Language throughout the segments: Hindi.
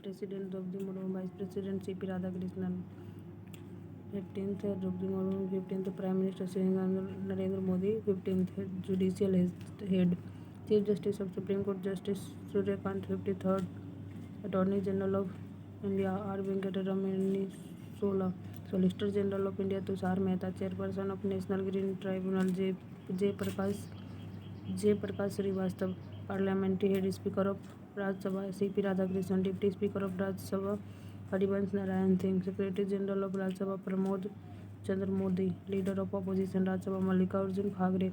President Draupadi Murmu, Vice President C.P. Radhakrishnan, 15th Draupadi Murmu, 15th Prime Minister Shri Narendra Modi, 15th Judicial Head, Chief Justice of Supreme Court Justice Suryakant, 53rd Attorney General of India R. Venkataraman, 16, Solicitor General of India Tushar Mehta, Chairperson of National Green Tribunal J. Prakash Srivastava, Parliamentary Head, Speaker of Rajya Sabha C.P. Radhakrishnan, Deputy Speaker of Rajya Sabha Harivansh Narayan Singh, Secretary General of Rajya Sabha Pramod Chandra Modi, Leader of Opposition Rajya Sabha Mallikarjun Khagre,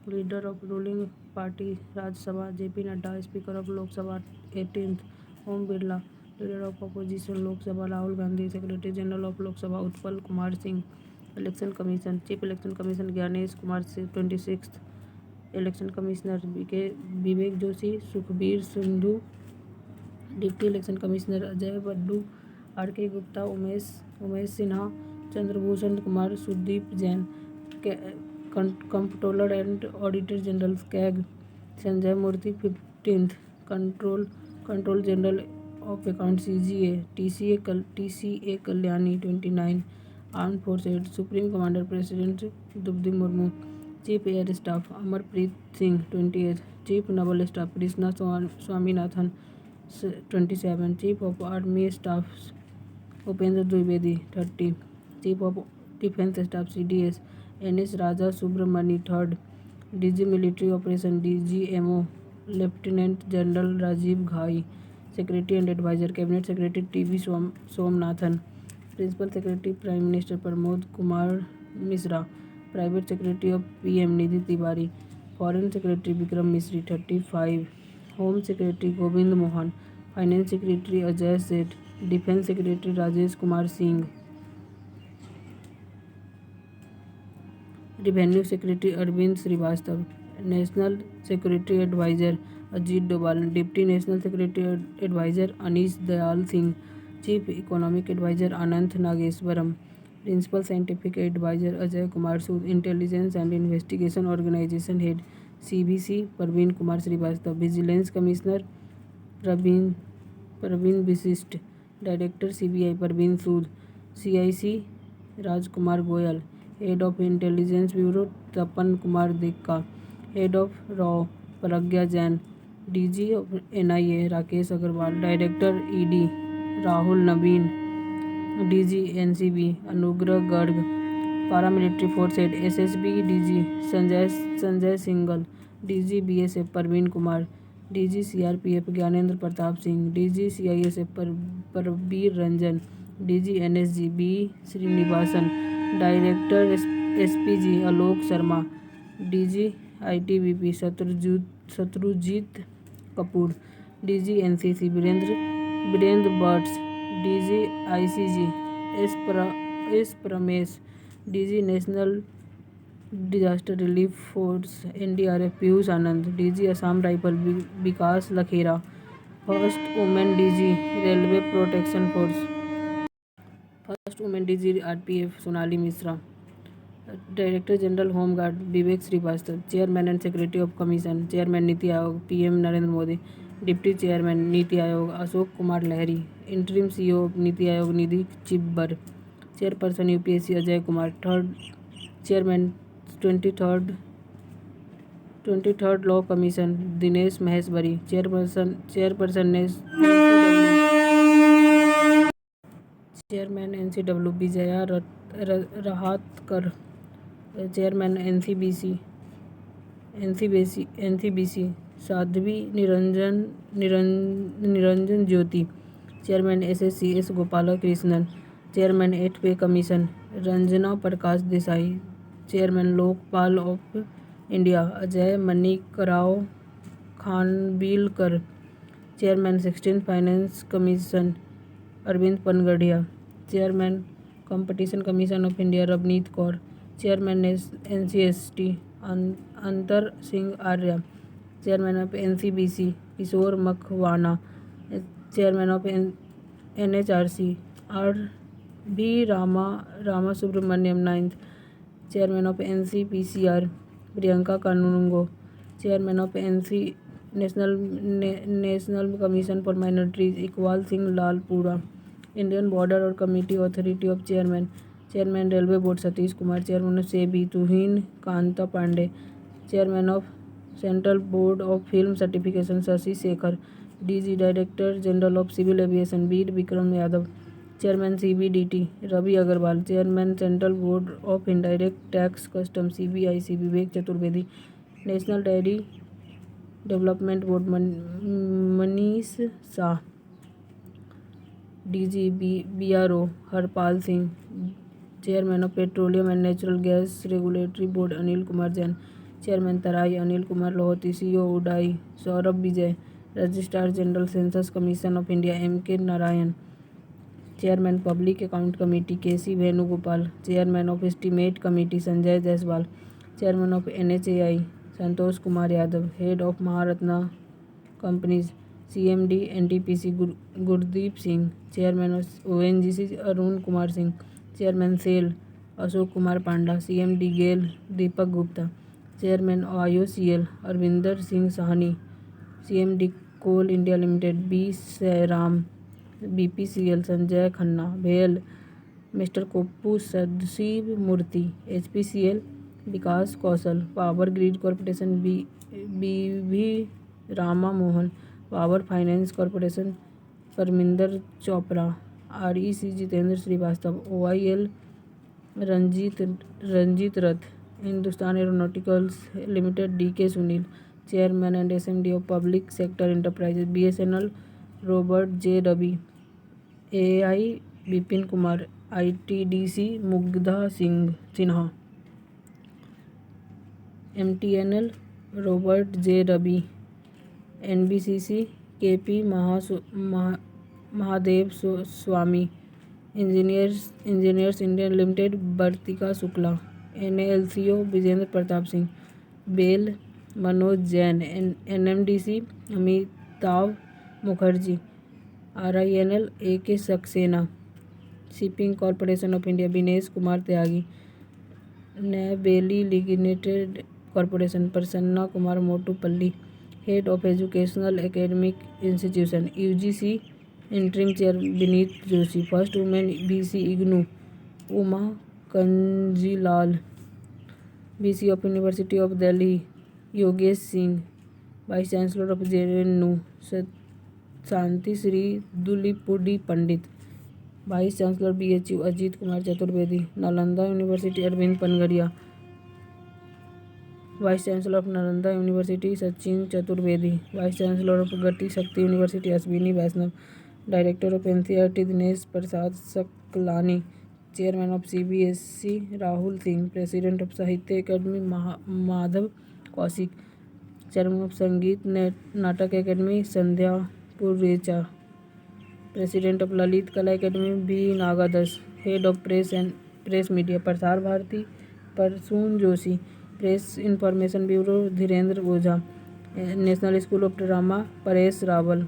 Leader of Ruling Party Rajya Sabha J.P. Nadda, Speaker of Lok Sabha 18th Om Birla, Leader of Opposition Lok Sabha Rahul Gandhi, Secretary General of Lok Sabha Utpal Kumar Singh, Election Commission Chief Election Commission Gyanesh Kumar 26th Election Commissioner Vivek Joshi, Sukhbir Sindhu, Deputy Election Commissioner Ajay Baddu, R.K. Gupta, Umesh Sinha, Chandrabhushan Kumar, Sudeep Jain, Comptroller and Auditor General CAG, Sanjay Murthy, 15th Control General of Accounts CGA, TCA Kalyani, 29, Armed Forces Supreme Commander President Draupadi Murmu, Chief Air Staff Amarpreet Singh, 28th, Chief Naval Staff Krishna Swaminathan, 27, Chief of Army Staff Upendra Dwivedi, 30, Chief of Defence Staff CDS NS Raja Subramani, 3rd, DG Military Operation DGMO Lieutenant General Rajiv Ghai, Secretary and Advisor Cabinet Secretary TV Somnathan, Principal Secretary Prime Minister Pramod Kumar Misra, Private Secretary of PM Nidhi Tiwari, Foreign Secretary Vikram Misri, 35, Home Secretary Govind Mohan, Finance Secretary Ajay Seth, Defence Secretary Rajesh Kumar Singh, Revenue Secretary Arvind Srivastava, National Security Advisor Ajit Doval, Deputy National Security Advisor Anish Dayal Singh, Chief Economic Advisor Ananth Nageswaram, Principal Scientific Advisor Ajay Kumar Sood, Intelligence and Investigation Organization Head CBC Parveen Kumar Srivastava, Vigilance Commissioner Praveen Bisist, Director CBI Parveen Sood, CIC Rajkumar Goyal, Head of Intelligence Bureau Tapan Kumar Dekka, Head of RAW Pragya Jain, DG of NIA Rakesh Agarwal, Director ED Rahul Naveen, DG NCB Anugrah Garg, Paramilitary Force Head SSB DG Sanjay Singhal, DG BSF Parveen Kumar, DG CRPF Gyanendra Pratap Singh, DG CISF Parveer Ranjan, DG NSG B Srinivasan, Director SPG Alok Sharma, DG ITBP Satrujit Kapoor, DG NCC Birendra Bhatts, DG ICG S Pramesh, DG National Disaster Relief Force NDRF Piyush Anand, DG Assam Rifle Vikas Lakhera, First Women DG Railway Protection Force, First Women DG RPF Sonali Misra, Director General Home Guard Vivek Srivastava, Chairman and Secretary of Commission, Chairman Niti Aayog PM Narendra Modi, Deputy Chairman Niti Aayog Ashok Kumar Lahiri, Interim CEO of Niti Aayog Nidhi Chibbar, Chairperson UPSC Ajay Kumar, 3rd Chairman 23rd Law Commission Dinesh Maheshwari, Chairman NCW Vijaya Rahatkar, Chairman NCBC Sadhvi Niranjan Jyoti, Chairman SSC S Gopala Krishnan, Chairman 8th Pay Commission Ranjana Prakash Desai, Chairman Lokpal of India Ajay Manikrao Khanvilkar, Chairman 16th Finance Commission Arvind Pangadia, Chairman Competition Commission of India Ravneet Kaur, Chairman NCST Antar Singh Arya, Chairman of NCBC Kishore Makhwana, Chairman of NHRC R.V. Rama Subramaniam 9th, Chairman of NCPCR Priyanka Kanungo, Chairman of national commission for minorities Iqbal Singh Lalpura. Indian border और committee authority of chairman railway board Satish Kumar. Chairman of SEBI Tuhin Kanta Pandey. Chairman of central board of film certification Shashi Shekhar. DG director general of civil aviation Veer Vikram Yadav. Chairman CBDT Ravi Agrawal. Chairman central board of indirect tax custom CBIC Vivek Chaturvedi. National dairy development board Manish Shah. DG BRO Harpal Singh. Chairman of petroleum and natural gas regulatory board Anil Kumar Jain. Chairman TRAI Anil Kumar Lahoti. CEO UIDAI Saurabh Vijay. Registrar general census commission of India M K Narayan. Chairman public account committee K C Venugopal. Chairman of estimate committee Sanjay Jaiswal. Chairman of NHAI Santosh Kumar Yadav. Head of Maharatna companies CMD NTPC Gurdeep Singh. Chairman of ONGC Arun Kumar Singh. Chairman SAIL Ashok Kumar Panda. CMD GAIL Deepak Gupta. Chairman IOCL Arvinder Singh Sahney. CMD coal India limited B Ram. BPCL Sanjay Khanna. भेल mister Koppu Sadashiv Murthy. HPCL Vikas Kaushal. Power grid corporation B V Rama Mohan. Power finance corporation Parminder Chopra. REC Jitendra Srivastava. OIL Ranjit Rath. Hindustan aeronauticals limited D K Sunil. Chairman and SMD of public sector enterprises BSNL Robert J Ravi. AI Vipin Kumar. ITDC Mugdha Sinha. MTNL Robert J Ravi. NBCC K P Mahadev Swamy. Engineers India limited Vartika Shukla. NLCO Vijendra Pratap Singh. BEL Manoj Jain. NMDC Amitabh Mukherjee. RINL A K Saxena. Shipping corporation of India Dinesh Kumar Tyagi. Neyveli limited corporation Prasanna Kumar Motupalli. Head of educational academic institution UGC interim chair Vineet Joshi. First women VC IGNOU Uma Kanjilal. VC of university of Delhi Yogesh Singh. Vice chancellor of JNU Shanti Shri Dhulipudi Pandit. Vice chancellor BHU Ajit Kumar Chaturvedi. Nalanda university Arvind पनगरिया। Vice chancellor of Nalanda university Sachin Chaturvedi. Vice chancellor of Gati Shakti university Ashwini Vaishnaw. Director of NCERT Dinesh Prasad Saklani. Chairman of CBSE Rahul Singh. President of Sahitya Akademi Madhav Kaushik. Chairman of Sangeet Natak Akademi Sandhya Purecha. President of Lalit Kala Akademi B Nagadas. Head of press media Prasar Bharati Prasoon Joshi. Press information bureau Dhirendra Ojha. National school of drama Paresh Rawal.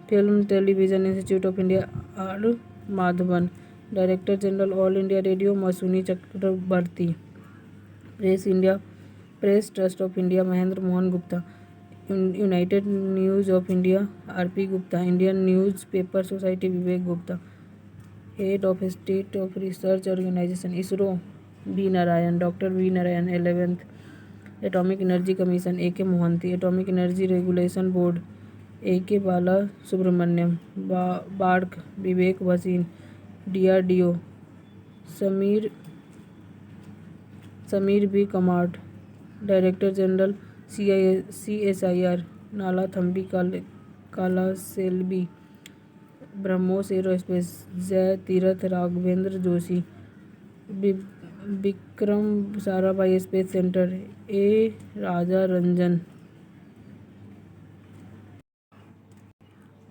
Film television institute of India are Madhavan. Director general All India radio Masuni Chakraborty. Press trust of India Mahendra Mohan Gupta. United news of India R P Gupta. Indian news paper society Vivek Gupta. Head of state of research organisation ISRO V Narayan. Doctor V Narayan. 11th atomic energy commission A K Mohanty. Atomic energy regulation board A K Bala Subramaniam. BARC Vivek Bhasin. DRDO Sameer B Kamard. Director general CSIR Nalla Thambi Kalaiselvi. BrahMos aerospace Jai Tirath Raghavendra Joshi. Vikram Sarabhai space centre A Raja Ranjan.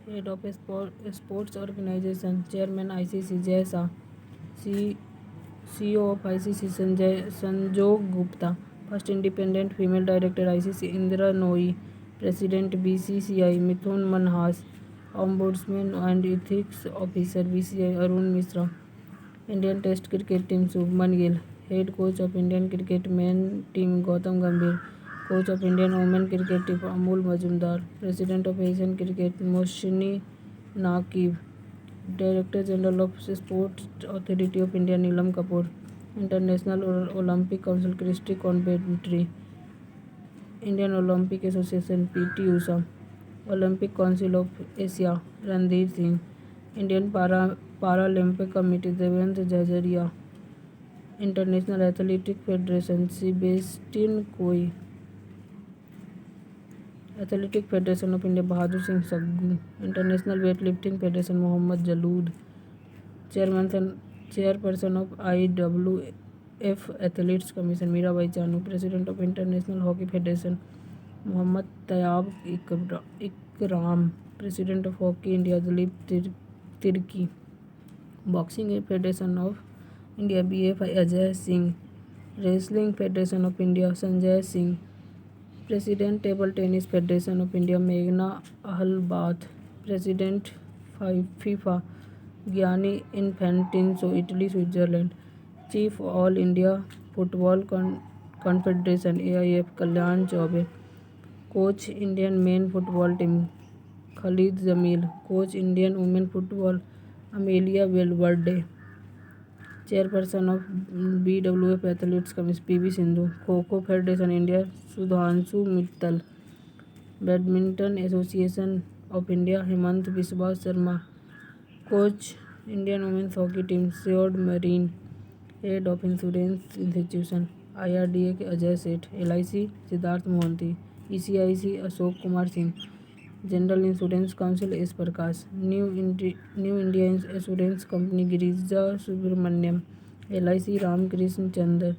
Head of sports organisation chairman ICC Jay Shah. CEO of ICC Sanjog Gupta. First independent female director ICC Indira Nooyi. President BCCI Mithun Manhas. Ombudsman and ethics officer BCCI Arun Mishra. Indian test cricket team Shubman Gill. Head coach of Indian cricket men team Gautam Gambhir. Coach of Indian women cricket team Amol Muzumdar, president of Asian cricket Mohsin Naqvi, director general of sports authority of India Neelam Kapur, international olympic council Kirsty Coventry, Indian olympic association P T Usha, olympic council of Asia Randhir Singh, Indian paralympic committee Devendra Jhajharia, international athletic federation Sebastian Coe, athletic federation of India Bahadur Singh Sagoo, international weightlifting federation Mohammed Jaloud, chairperson of IWF athletes commission Mirabai Chanu, president of international hockey federation Mohammad Tayyab Ikram, president of hockey India Dilip Tirkey, boxing federation of India BFI Ajay Singh, wrestling federation of India Sanjay Singh, president table tennis federation of India मेघना Ahlawat, president FIFA Gianni Infantino Italy Switzerland, chief All India football confederation AIF Kalyan Chaubey, coach Indian men football team Khalid Jamil, coach Indian women football Amelia Valverde, chairperson of BWF athletes commission PV Sindhu, Kho Kho federation India Sudhanshu Mittal, badminton association of India Hemant Biswa Sarma, coach Indian women's hockey team assured Marijne, head of insurance institution IRDA के Ajay Seth, LIC Siddharth Mohanty, ECIC Ashok Kumar Singh, general insurance council S Prakash, new India insurance company Girija Subramanian, LIC Ramakrishna Chandra,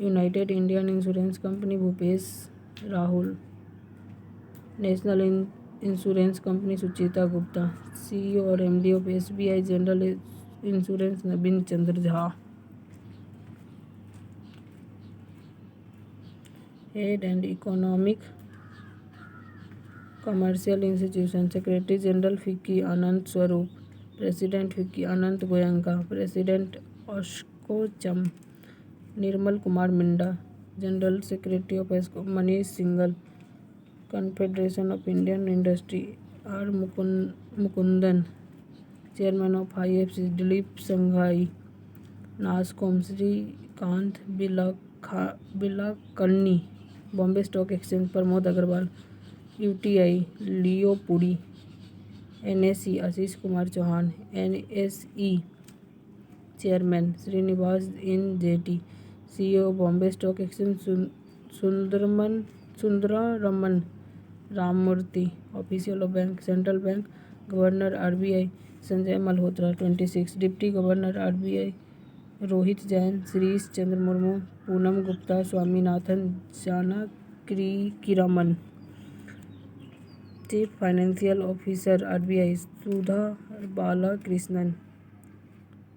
united India insurance company Bhupesh Rahul, national insurance company Suchita Gupta, CEO और MD of SBI general insurance Naveen Chandra Jha, head and economic commercial institution secretary general FICCI Anant Swarup, president FICCI Anant Goenka, president ASSOCHAM Nirmal Kumar Minda, general secretary of एस्को Manish Singhal, confederation of Indian industry R Mukundan, chairman of IFC Dilip Sanghvi, NASSCOM Srikanth Bilakarni, Bombay stock exchange Pramod Agrawal, UTI Leo Puri, NSE Ashish Kumar Chauhan, NSE chairman Srinivas Jeti, CEO Bombay stock exchange Sundararaman Ramamurthy, official of bank central bank governor RBI Sanjay Malhotra, 26 deputy governor RBI Rohit Jain, Shirish Chandra Murmu, Poonam Gupta, Swaminathan Janakiraman, chief financial officer RBI Sudha Balakrishnan,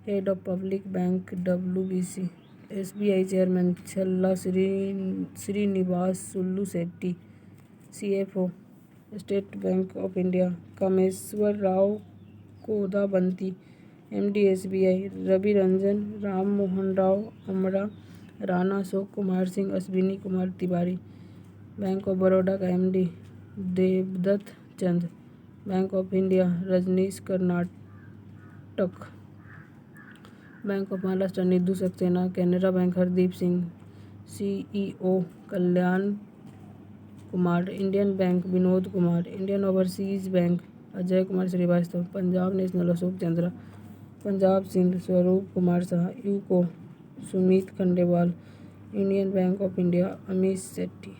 head of public bank WBC, SBI chairman Challa Sreenivasulu Setty, CFO state bank of India Kameshwar Rao Kodavanti, MD SBI Ravi Ranjan, Ram Mohan Rao Amara, Rana Ashok Kumar Singh, Ashwini Kumar Tiwari, bank of Baroda का MD देवदत्त Chand, bank of India Rajneesh Karnatak, bank of Maharashtra Nidhu Saxena, Canara bank Hardeep Singh, CEO Kalyan Kumar, Indian bank Vinod Kumar, Indian overseas bank Ajay Kumar Srivastava, Punjab national Ashok Chandra, Punjab Sindh Swarup Kumar Saha, UCO Sumit Khandelwal, union bank of India Amish Shetty.